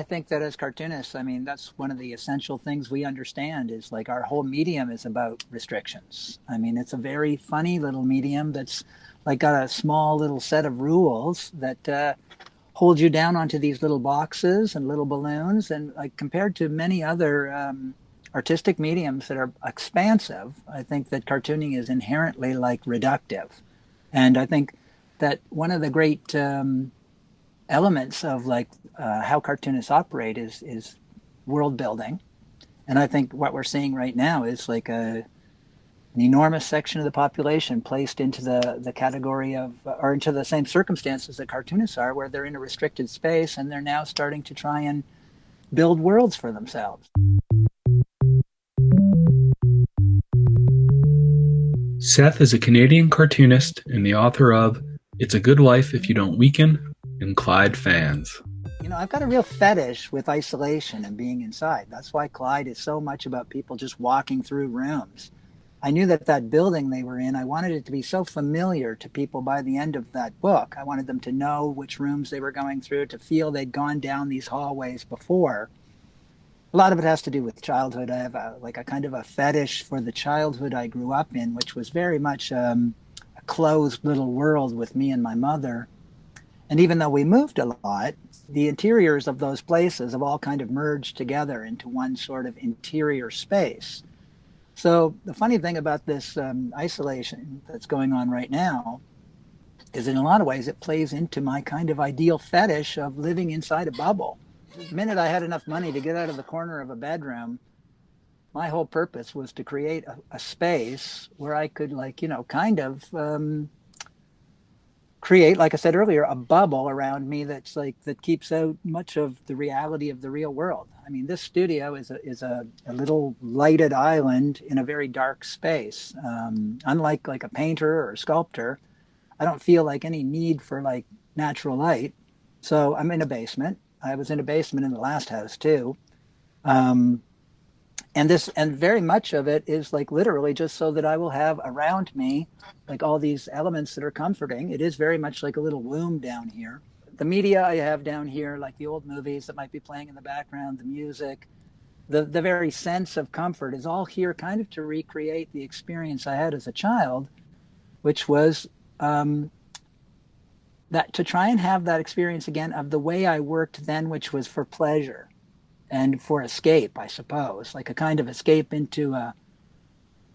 I think that as cartoonists, I mean, that's one of the essential things we understand is like our whole medium is about restrictions. I mean, it's a very funny little medium that's like got a small little set of rules that hold you down onto these little boxes and little balloons. And like compared to many other artistic mediums that are expansive, I think that cartooning is inherently like reductive. And I think that one of the great elements of like how cartoonists operate is world building. And I think what we're seeing right now is like an enormous section of the population placed into the category of, or into the same circumstances that cartoonists are, where they're in a restricted space and they're now starting to try and build worlds for themselves. Seth is a Canadian cartoonist and the author of It's a Good Life If You Don't Weaken and Clyde Fans. You know, I've got a real fetish with isolation and being inside. That's why Clyde is so much about people just walking through rooms. I knew that that building they were in, I wanted it to be so familiar to people by the end of that book. I wanted them to know which rooms they were going through, to feel they'd gone down these hallways before. A lot of it has to do with childhood. I have a kind of a fetish for the childhood I grew up in, which was very much a closed little world with me and my mother. And even though we moved a lot, the interiors of those places have all kind of merged together into one sort of interior space. So the funny thing about this isolation that's going on right now is in a lot of ways it plays into my kind of ideal fetish of living inside a bubble. The minute I had enough money to get out of the corner of a bedroom, my whole purpose was to create a space where I could, like, you know, kind of create, like I said earlier, a bubble around me that's like that keeps out much of the reality of the real world. I mean, this studio is a little lighted island in a very dark space. Unlike like a painter or a sculptor, I don't feel like any need for like natural light. So I'm in a basement. I was in a basement in the last house too. And very much of it is like literally just so that I will have around me like all these elements that are comforting. It is very much like a little womb down here. The media I have down here, like the old movies that might be playing in the background, the music, the very sense of comfort is all here kind of to recreate the experience I had as a child, which was that to try and have that experience again of the way I worked then, which was for pleasure and for escape, I suppose, like a kind of escape into what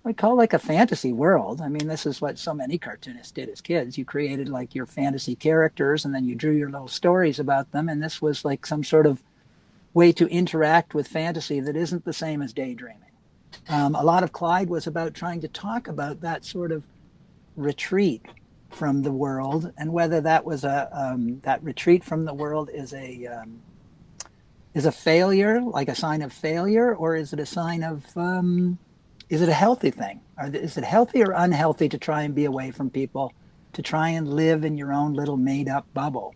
I call like a fantasy world. I mean, this is what so many cartoonists did as kids. You created like your fantasy characters and then you drew your little stories about them. And this was like some sort of way to interact with fantasy that isn't the same as daydreaming. A lot of Clyde was about trying to talk about that sort of retreat from the world, and whether that was that retreat from the world is a failure, like a sign of failure, or is it a sign of is it a healthy thing? Or is it healthy or unhealthy to try and be away from people, to try and live in your own little made-up bubble?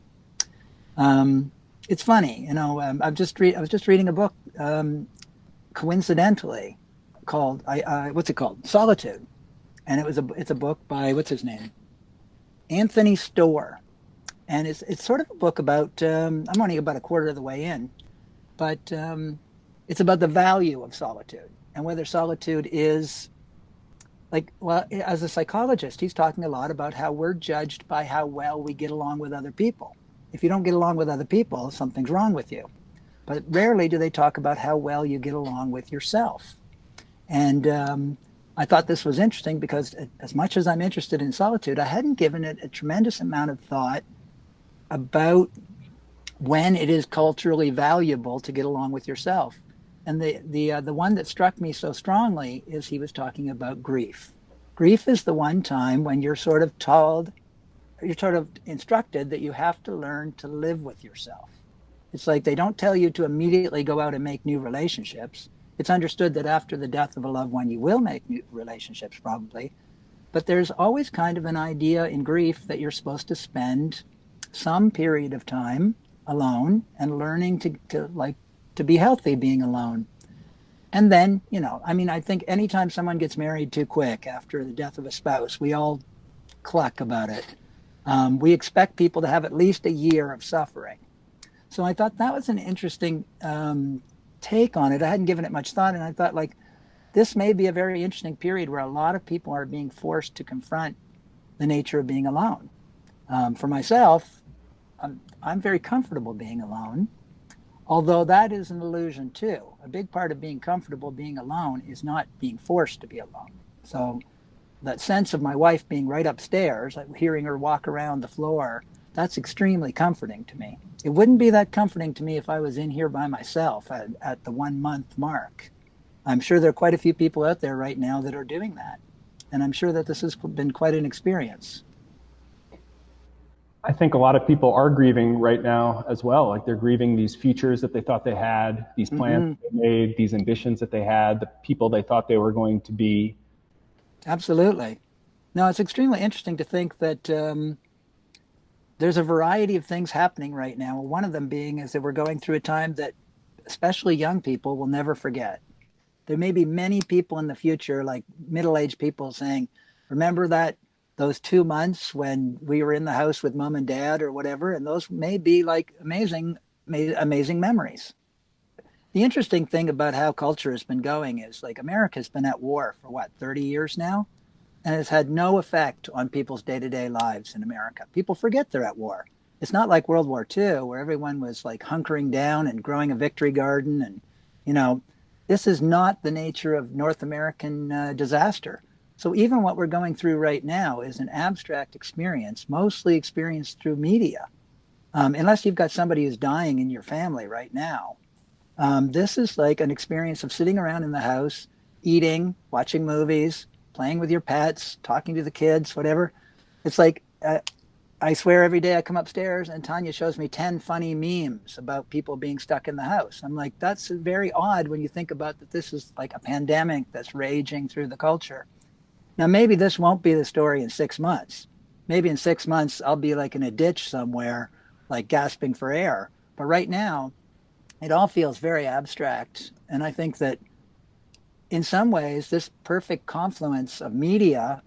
It's funny, you know. I was just reading a book, coincidentally, called what's it called? Solitude, and it's a book by what's his name, Anthony Storr, and it's sort of a book about. I'm only about a quarter of the way in, but it's about the value of solitude and whether solitude is like, well, as a psychologist, he's talking a lot about how we're judged by how well we get along with other people. If you don't get along with other people, something's wrong with you. But rarely do they talk about how well you get along with yourself. And I thought this was interesting because as much as I'm interested in solitude, I hadn't given it a tremendous amount of thought about when it is culturally valuable to get along with yourself. And the one that struck me so strongly is he was talking about grief. Grief is the one time when you're sort of instructed that you have to learn to live with yourself. It's like they don't tell you to immediately go out and make new relationships. It's understood that after the death of a loved one, you will make new relationships probably. But there's always kind of an idea in grief that you're supposed to spend some period of time alone and learning to be healthy being alone. And then, you know, I mean, I think anytime someone gets married too quick after the death of a spouse, we all cluck about it. We expect people to have at least a year of suffering. So I thought that was an interesting take on it. I hadn't given it much thought, and I thought, like, this may be a very interesting period where a lot of people are being forced to confront the nature of being alone. For myself, I'm very comfortable being alone, although that is an illusion too. A big part of being comfortable being alone is not being forced to be alone. So that sense of my wife being right upstairs, like hearing her walk around the floor, that's extremely comforting to me. It wouldn't be that comforting to me if I was in here by myself at the 1 month mark. I'm sure there are quite a few people out there right now that are doing that. And I'm sure that this has been quite an experience. I think a lot of people are grieving right now as well. Like, they're grieving these futures that they thought they had, these plans that they made, these ambitions that they had, the people they thought they were going to be. Absolutely. No, it's extremely interesting to think that there's a variety of things happening right now. One of them being is that we're going through a time that especially young people will never forget. There may be many people in the future, like middle-aged people, saying, remember those 2 months when we were in the house with mom and dad or whatever, and those may be like amazing memories. The interesting thing about how culture has been going is, like, America's been at war for what, 30 years now? And it's had no effect on people's day-to-day lives in America. People forget they're at war. It's not like World War II, where everyone was like hunkering down and growing a victory garden. And, this is not the nature of North American disaster. So even what we're going through right now is an abstract experience, mostly experienced through media. Unless you've got somebody who's dying in your family right now. This is like an experience of sitting around in the house, eating, watching movies, playing with your pets, talking to the kids, whatever. It's like, I swear every day I come upstairs and Tanya shows me 10 funny memes about people being stuck in the house. I'm like, that's very odd when you think about that this is like a pandemic that's raging through the culture. Now, maybe this won't be the story in 6 months. Maybe in 6 months, I'll be like in a ditch somewhere, like gasping for air. But right now, it all feels very abstract. And I think that in some ways, this perfect confluence of media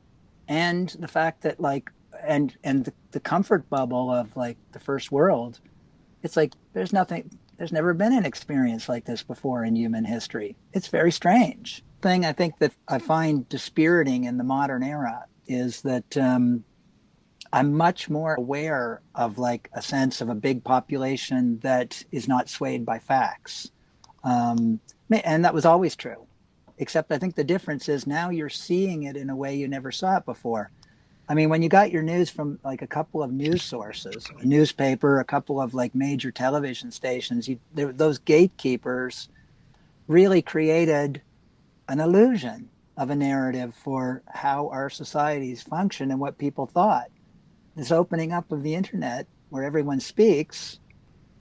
and the fact that, like, and the comfort bubble of like the first world, it's like there's never been an experience like this before in human history. It's very strange. Thing I think that I find dispiriting in the modern era is that I'm much more aware of like a sense of a big population that is not swayed by facts. And that was always true, except I think the difference is now you're seeing it in a way you never saw it before. I mean, when you got your news from like a couple of news sources, a newspaper, a couple of like major television stations, those gatekeepers really created an illusion of a narrative for how our societies function and what people thought. This opening up of the internet where everyone speaks,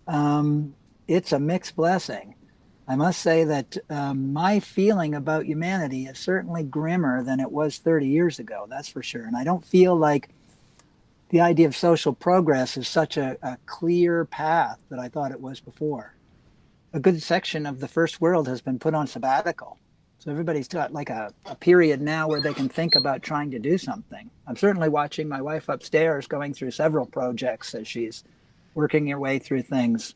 it's a mixed blessing. I must say that my feeling about humanity is certainly grimmer than it was 30 years ago, that's for sure. And I don't feel like the idea of social progress is such a clear path that I thought it was before. A good section of the first world has been put on sabbatical. So everybody's got like a period now where they can think about trying to do something. I'm certainly watching my wife upstairs going through several projects as she's working her way through things.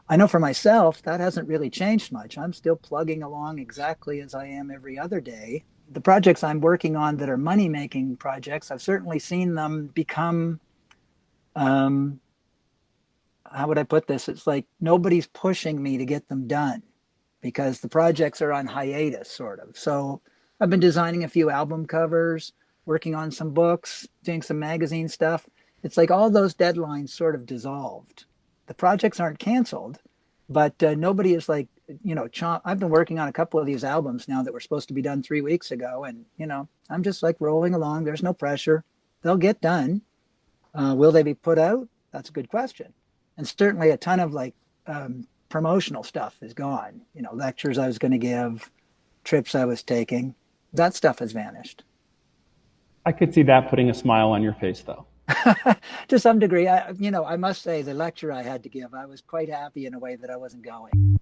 I know for myself, that hasn't really changed much. I'm still plugging along exactly as I am every other day. The projects I'm working on that are money-making projects, I've certainly seen them become, how would I put this? It's like nobody's pushing me to get them done because the projects are on hiatus, sort of. So I've been designing a few album covers, working on some books, doing some magazine stuff. It's like all those deadlines sort of dissolved. The projects aren't canceled, but nobody is like, I've been working on a couple of these albums now that were supposed to be done 3 weeks ago. And, I'm just like rolling along. There's no pressure. They'll get done. Will they be put out? That's a good question. And certainly a ton of like promotional stuff is gone. Lectures I was going to give, trips I was taking, that stuff has vanished. I could see that putting a smile on your face, though. To some degree, I must say the lecture I had to give, I was quite happy in a way that I wasn't going.